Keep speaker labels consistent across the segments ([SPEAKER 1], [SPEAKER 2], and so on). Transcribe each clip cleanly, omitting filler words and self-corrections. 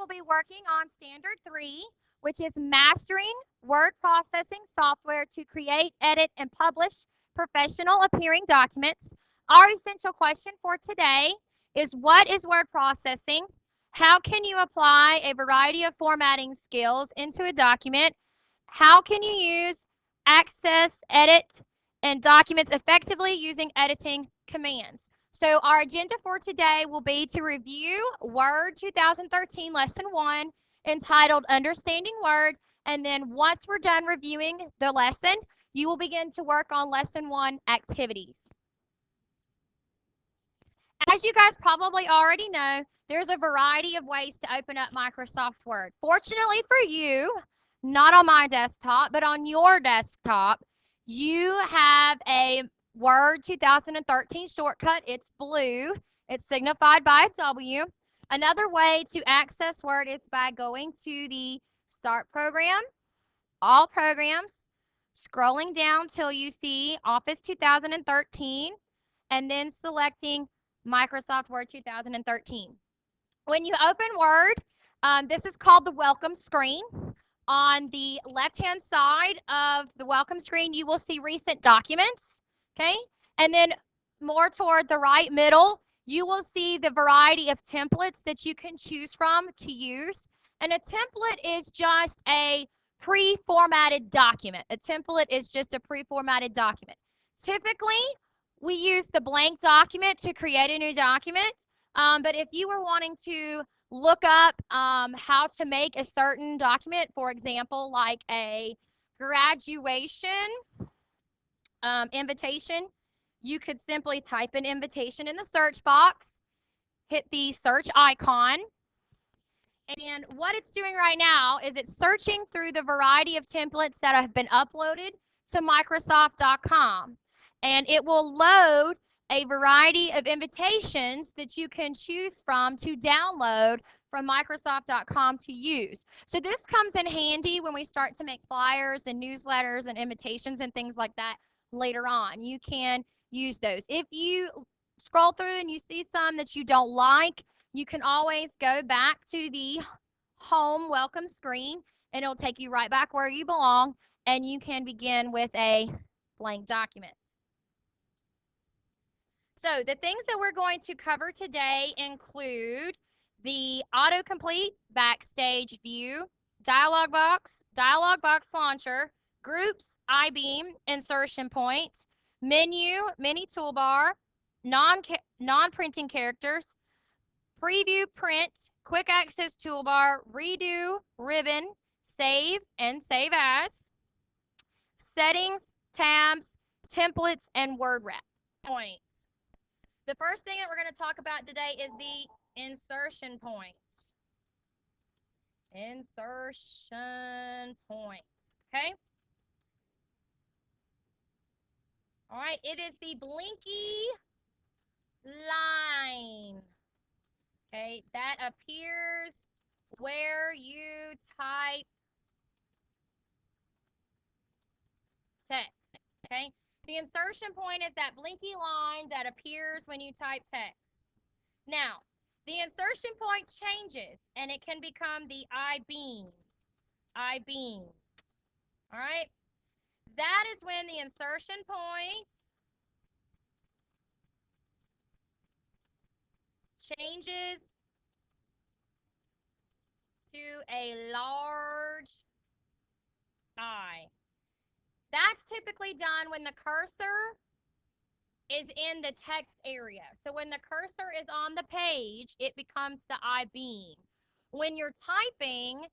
[SPEAKER 1] be working on Standard 3, which is mastering word processing software to create, edit, and publish professional appearing documents. Our essential question for today is, what is word processing? How can you apply a variety of formatting skills into a document? How can you use, access, edit, and documents effectively using editing commands? So our agenda for today will be to review Word 2013 Lesson 1 entitled Understanding Word, and then once we're done reviewing the lesson, you will begin to work on Lesson 1 activities. As you guys probably already know, there's a variety of ways to open up Microsoft Word. Fortunately for you, not on my desktop, but on your desktop, you have a Word 2013 shortcut. It's blue. It's signified by a W. Another way to access Word is by going to the Start Program, All Programs, scrolling down till you see Office 2013, and then selecting Microsoft Word 2013. When you open Word, this is called the welcome screen. On the left-hand side of the welcome screen, you will see recent documents, okay? And then more toward the right middle, you will see the variety of templates that you can choose from to use. And a template is just a pre-formatted document. A template is just a pre-formatted document. Typically, we use the blank document to create a new document, but if you were wanting to look up how to make a certain document, for example, like a graduation invitation, you could simply type an invitation in the search box, hit the search icon, and what it's doing right now is it's searching through the variety of templates that have been uploaded to Microsoft.com, and it will load a variety of invitations that you can choose from to download from Microsoft.com to use. So this comes in handy when we start to make flyers and newsletters and invitations and things like that later on. You can use those. If you scroll through and you see some that you don't like, you can always go back to the home welcome screen and it'll take you right back where you belong, and you can begin with a blank document. So the things that we're going to cover today include the autocomplete backstage view, dialog box launcher, groups, I-beam, insertion point, menu, mini toolbar, non-printing characters, preview print, quick access toolbar, redo, ribbon, save, and save as, settings, tabs, templates, and word wrap points. The first thing that we're going to talk about today is the insertion point. Insertion point. Okay? All right, it is the blinky line. Okay, that appears where you type text. Okay? The insertion point is that blinky line that appears when you type text. Now, the insertion point changes, and it can become the I-beam. I-beam. All right? That is when the insertion point changes to a large I. That's typically done when the cursor is in the text area. So when the cursor is on the page, it becomes the I-beam. When you're typing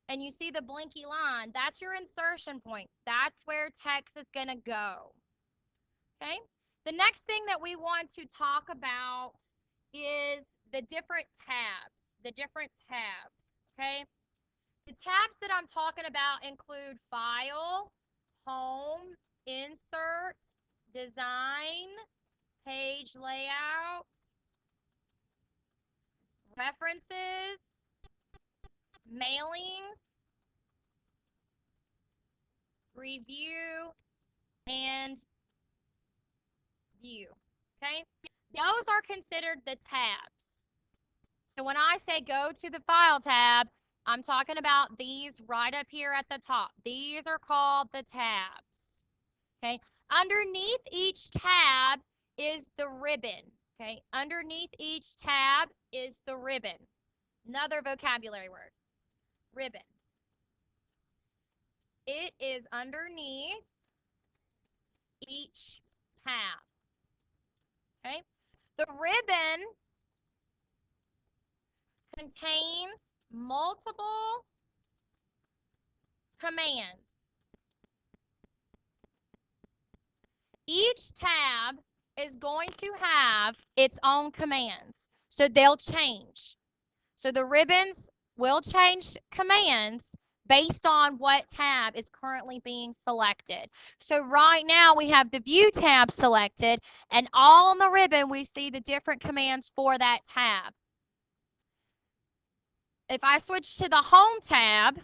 [SPEAKER 1] and you see the blinky line, that's your insertion point. That's where text is going to go. Okay? The next thing that we want to talk about is the different tabs. The different tabs. Okay? The tabs that I'm talking about include File, Home, Insert, Design, Page Layout, References, Mailings, Review, and View. Okay? Those are considered the tabs. So when I say go to the File tab, I'm talking about these right up here at the top. These are called the tabs. Okay. Underneath each tab is the ribbon. Okay. Underneath each tab is the ribbon. Another vocabulary word. Ribbon. It is underneath each tab. Okay. The ribbon contains multiple commands. Each tab is going to have its own commands, so they'll change. So the ribbons will change commands based on what tab is currently being selected. So right now we have the View tab selected, and all on the ribbon we see the different commands for that tab. If I switch to the Home tab,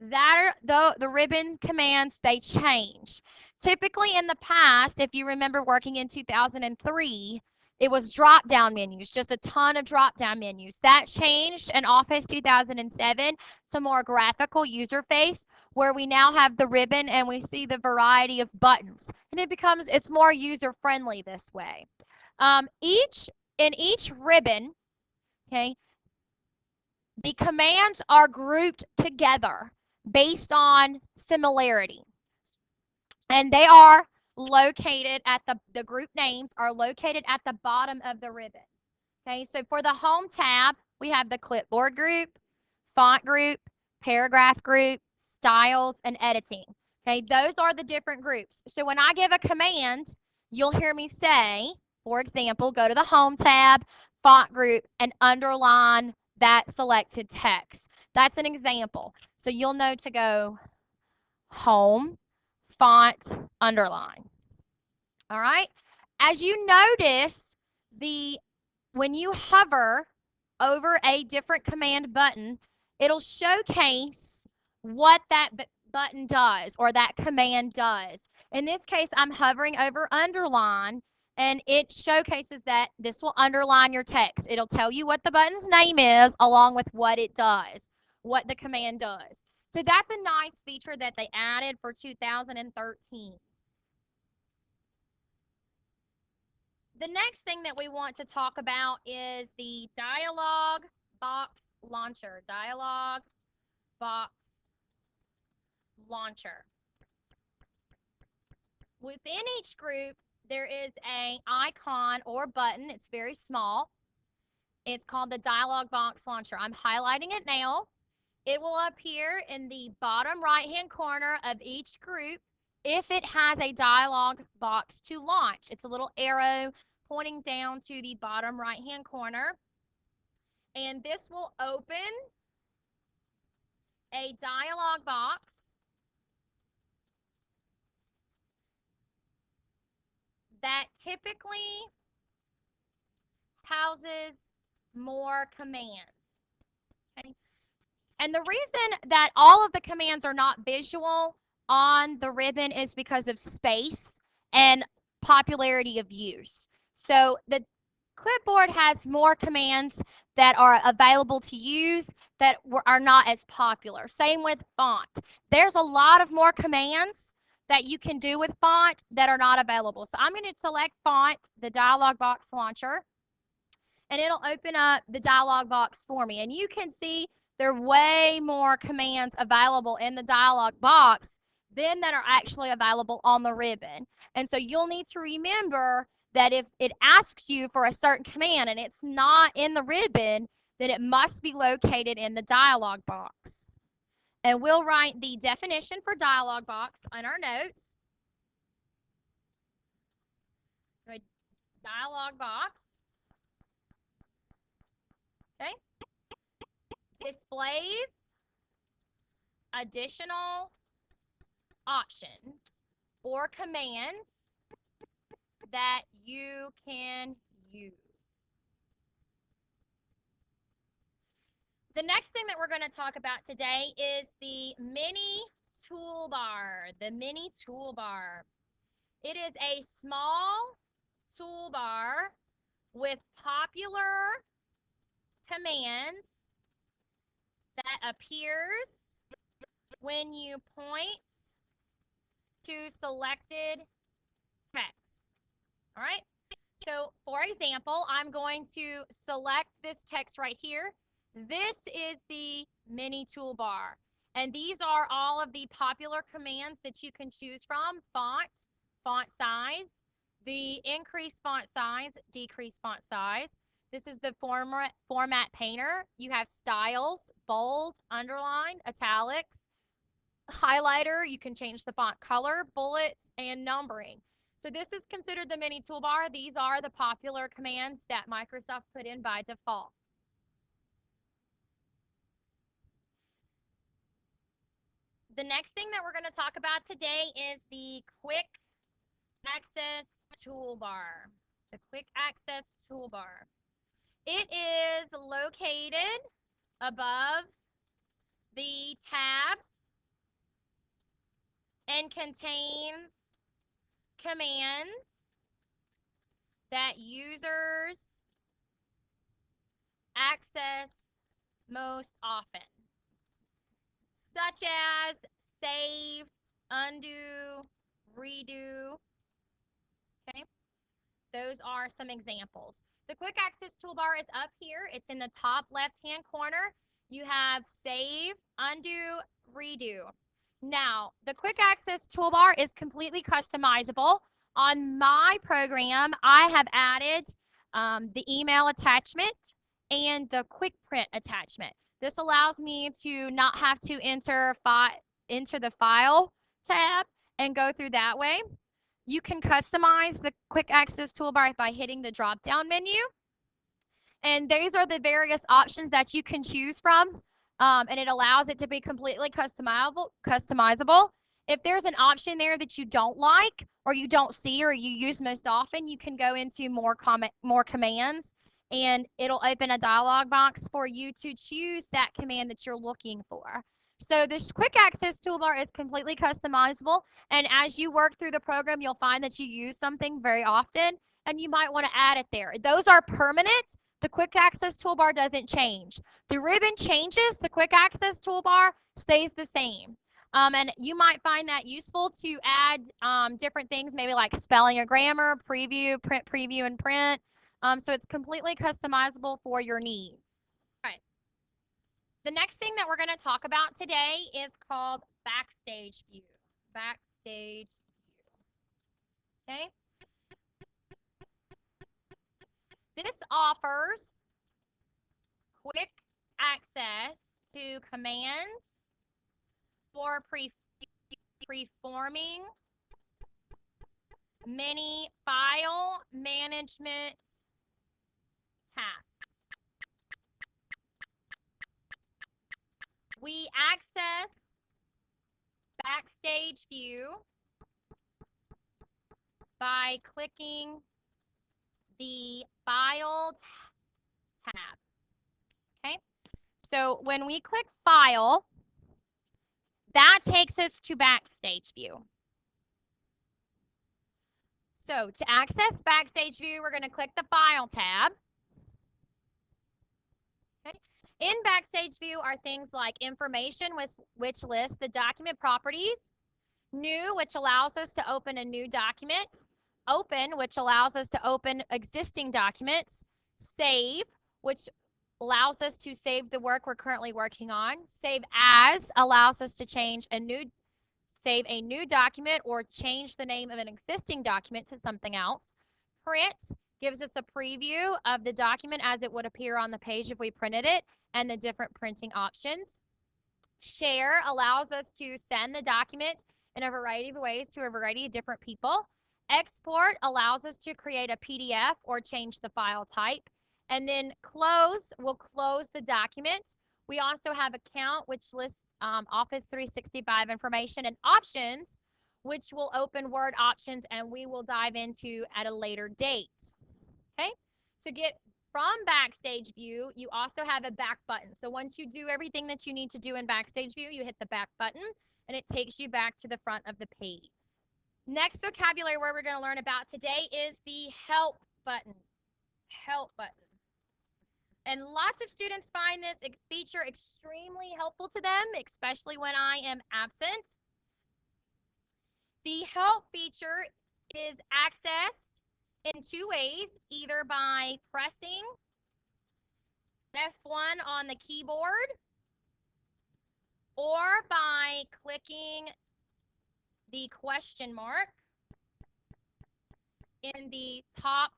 [SPEAKER 1] the ribbon commands, they change. Typically in the past, if you remember working in 2003, it was drop-down menus, just a ton of drop-down menus. That changed in Office 2007 to more graphical user face, where we now have the ribbon and we see the variety of buttons. And it's more user-friendly this way. In each ribbon, okay, the commands are grouped together based on similarity. And they are located at the group names are located at the bottom of the ribbon. Okay, so for the Home tab, we have the Clipboard group, Font group, Paragraph group, Styles, and Editing. Okay, those are the different groups. So when I give a command, you'll hear me say, for example, go to the Home tab, Font group, and underline that selected text. That's an example. So you'll know to go Home, Font, Underline. All right. As you notice, when you hover over a different command button, it'll showcase what that button does or that command does. In this case, I'm hovering over underline, and it showcases that this will underline your text. It'll tell you what the button's name is along with what it does, what the command does. So that's a nice feature that they added for 2013. The next thing that we want to talk about is the Dialog Box Launcher. Dialog Box Launcher. Within each group, there is an icon or button. It's very small. It's called the Dialog Box Launcher. I'm highlighting it now. It will appear in the bottom right-hand corner of each group if it has a dialog box to launch. It's a little arrow pointing down to the bottom right-hand corner. And this will open a dialog box that typically houses more commands. Okay? And the reason that all of the commands are not visual on the ribbon is because of space and popularity of use. So the Clipboard has more commands that are available to use that are not as popular. Same with Font. There's a lot of more commands that you can do with Font that are not available. So I'm going to select Font, the dialog box launcher, and it'll open up the dialog box for me. And you can see there are way more commands available in the dialog box than that are actually available on the ribbon. And so you'll need to remember that if it asks you for a certain command and it's not in the ribbon, then it must be located in the dialog box. And we'll write the definition for dialog box on our notes. So a dialog box, okay, displays additional options or commands that you can use. The next thing that we're going to talk about today is the mini toolbar. The mini toolbar. It is a small toolbar with popular commands that appears when you point to selected text. All right? So, for example, I'm going to select this text right here. This is the mini toolbar. And these are all of the popular commands that you can choose from: font, font size, the increase font size, decrease font size. This is the format painter. You have styles, bold, underline, italics, highlighter. You can change the font color, bullets, and numbering. So this is considered the mini toolbar. These are the popular commands that Microsoft put in by default. The next thing that we're going to talk about today is the quick access toolbar. The quick access toolbar. It is located above the tabs and contains commands that users access most often, such as save, undo, redo. Okay, those are some examples. The quick access toolbar is up here. It's in the top left-hand corner. You have save, undo, redo. Now, the quick access toolbar is completely customizable. On my program, I have added the email attachment and the quick print attachment. This allows me to not have to enter the file tab and go through that way. You can customize the quick access toolbar by hitting the drop down menu. And these are the various options that you can choose from. And it allows it to be completely customizable. If there's an option there that you don't like or you don't see or you use most often, you can go into more commands, and it'll open a dialog box for you to choose that command that you're looking for. So this quick access toolbar is completely customizable, and as you work through the program, you'll find that you use something very often and you might want to add it there. Those are permanent. The quick access toolbar doesn't change. The ribbon changes, the quick access toolbar stays the same. And you might find that useful to add different things, maybe like spelling or grammar, preview, print preview, and print. So it's completely customizable for your needs. All right. The next thing that we're going to talk about today is called Backstage View. Backstage View. Okay. This offers quick access to commands for performing many file management tasks. We access Backstage View by clicking the File tab. Okay, so when we click File, that takes us to Backstage View. So to access Backstage View, we're going to click the File tab. Okay. In Backstage View are things like information, which lists the document properties, new, which allows us to open a new document, open, which allows us to open existing documents, save, which allows us to save the work we're currently working on, save as allows us to save a new document or change the name of an existing document to something else. Print gives us a preview of the document as it would appear on the page if we printed it and the different printing options. Share allows us to send the document in a variety of ways to a variety of different people. Export allows us to create a PDF or change the file type. And then close will close the document. We also have account, which lists Office 365 information, and options, which will open Word options, and we will dive into at a later date. Okay, to get from Backstage View, you also have a back button. So once you do everything that you need to do in Backstage View, you hit the back button, and it takes you back to the front of the page. Next vocabulary word we're going to learn about today is the Help button. Help button. And lots of students find this feature extremely helpful to them, especially when I am absent. The help feature is accessed in two ways, either by pressing F1 on the keyboard or by clicking the question mark in the top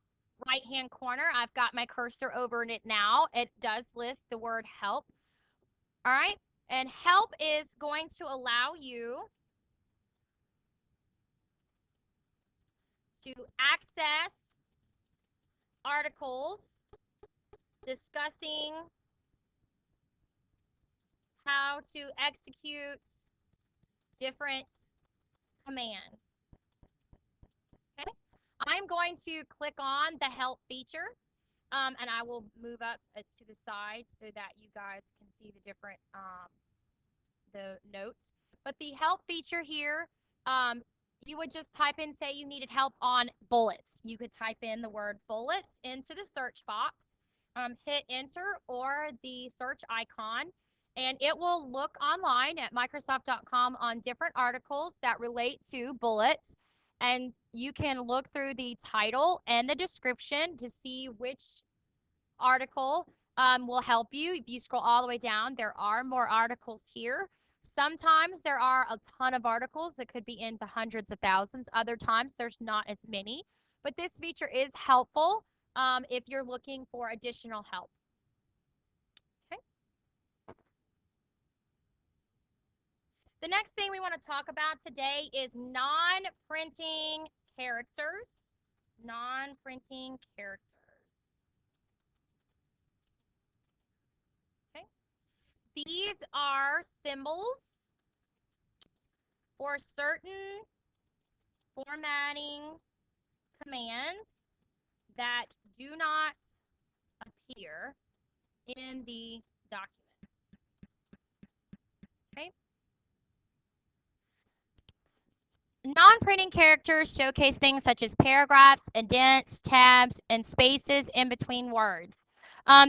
[SPEAKER 1] right-hand corner. I've got my cursor over it now. It does list the word help. All right, and help is going to allow you to access articles discussing how to execute different commands. Okay, I'm going to click on the help feature, and I will move up to the side so that you guys can see the different the notes. But the help feature here, you would just type in, say you needed help on bullets. You could type in the word bullets into the search box, hit enter or the search icon, and it will look online at Microsoft.com on different articles that relate to bullets. And you can look through the title and the description to see which article will help you. If you scroll all the way down, there are more articles here. Sometimes there are a ton of articles that could be in the hundreds of thousands. Other times there's not as many. But this feature is helpful if you're looking for additional help. Okay. The next thing we want to talk about today is non-printing characters. Non-printing characters. Okay. These are symbols for certain formatting commands that do not appear in the document. Okay. Non-printing characters showcase things such as paragraphs, indents, tabs, and spaces in between words.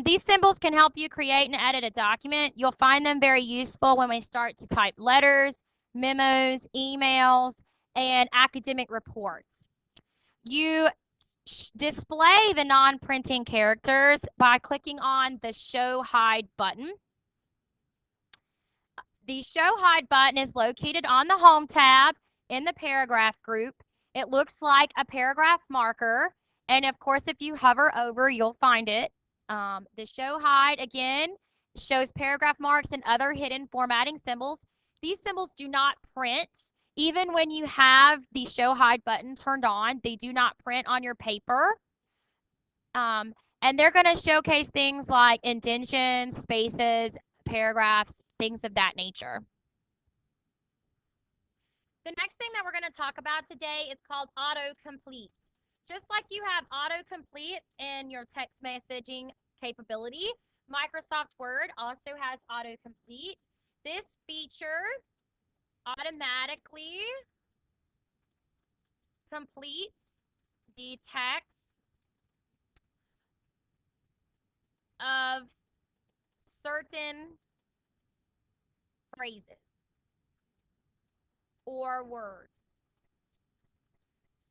[SPEAKER 1] These symbols can help you create and edit a document. You'll find them very useful when we start to type letters, memos, emails, and academic reports. You display the non-printing characters by clicking on the Show Hide button. The Show Hide button is located on the Home tab in the paragraph group. It looks like a paragraph marker, and of course, if you hover over, you'll find it. The Show Hide, again, shows paragraph marks and other hidden formatting symbols. These symbols do not print. Even when you have the Show Hide button turned on, they do not print on your paper. And they're going to showcase things like indentions, spaces, paragraphs, things of that nature. The next thing that we're going to talk about today is called autocomplete. Just like you have autocomplete in your text messaging capability, Microsoft Word also has autocomplete. This feature automatically completes the text of certain phrases or words.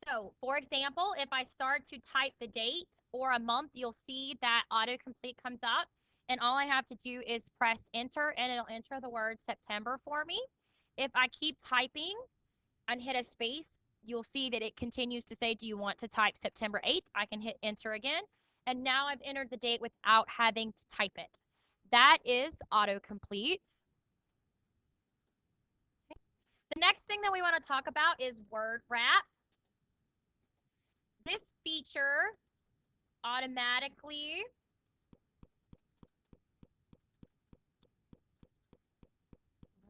[SPEAKER 1] So, for example, if I start to type the date or a month, you'll see that autocomplete comes up, and all I have to do is press enter, and it'll enter the word September for me. If I keep typing and hit a space, you'll see that it continues to say, do you want to type September 8th? I can hit enter again, and now I've entered the date without having to type it. That is autocomplete. Okay. The next thing that we want to talk about is word wrap. This feature automatically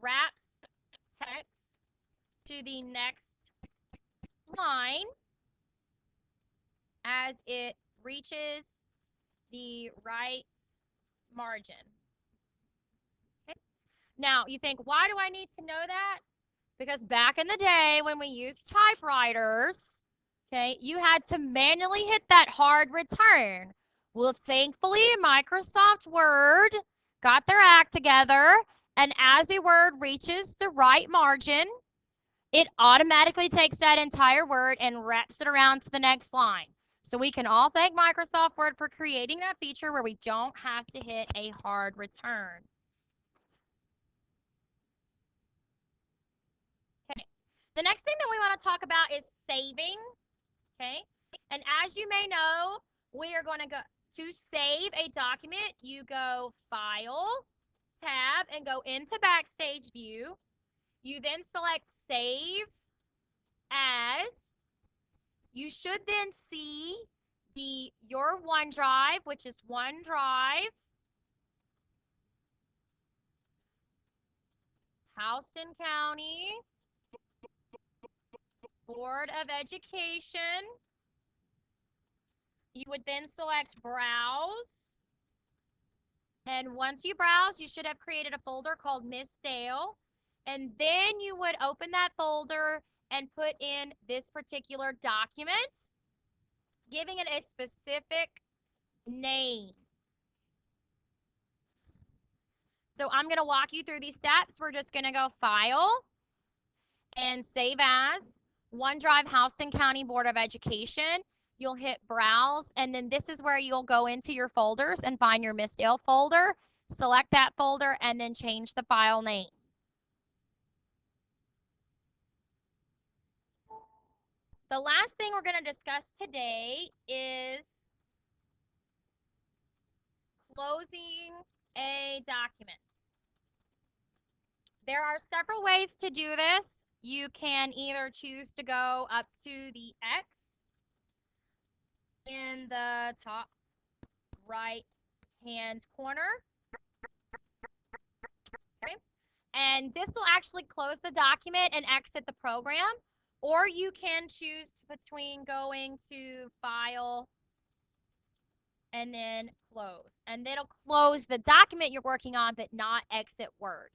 [SPEAKER 1] wraps text to the next line as it reaches the right margin. Okay. Now, you think, why do I need to know that? Because back in the day when we used typewriters, okay, you had to manually hit that hard return. Well, thankfully, Microsoft Word got their act together, and as a word reaches the right margin, it automatically takes that entire word and wraps it around to the next line. So we can all thank Microsoft Word for creating that feature where we don't have to hit a hard return. Okay. The next thing that we want to talk about is saving. Okay. And as you may know, we are going to go to save a document. You go File, Tab, and go into Backstage View. You then select Save As. You should then see your OneDrive, which is OneDrive, Houston County Board of Education. You would then select Browse. And once you browse, you should have created a folder called Miss Dale. And then you would open that folder and put in this particular document, giving it a specific name. So I'm going to walk you through these steps. We're just going to go File and Save As, OneDrive Houston County Board of Education. You'll hit Browse, and then this is where you'll go into your folders and find your Miss Dale folder. Select that folder and then change the file name. The last thing we're going to discuss today is closing a document. There are several ways to do this. You can either choose to go up to the X in the top right hand corner. Okay. And this will actually close the document and exit the program. Or you can choose between going to File and then Close. And it'll close the document you're working on, but not exit Word.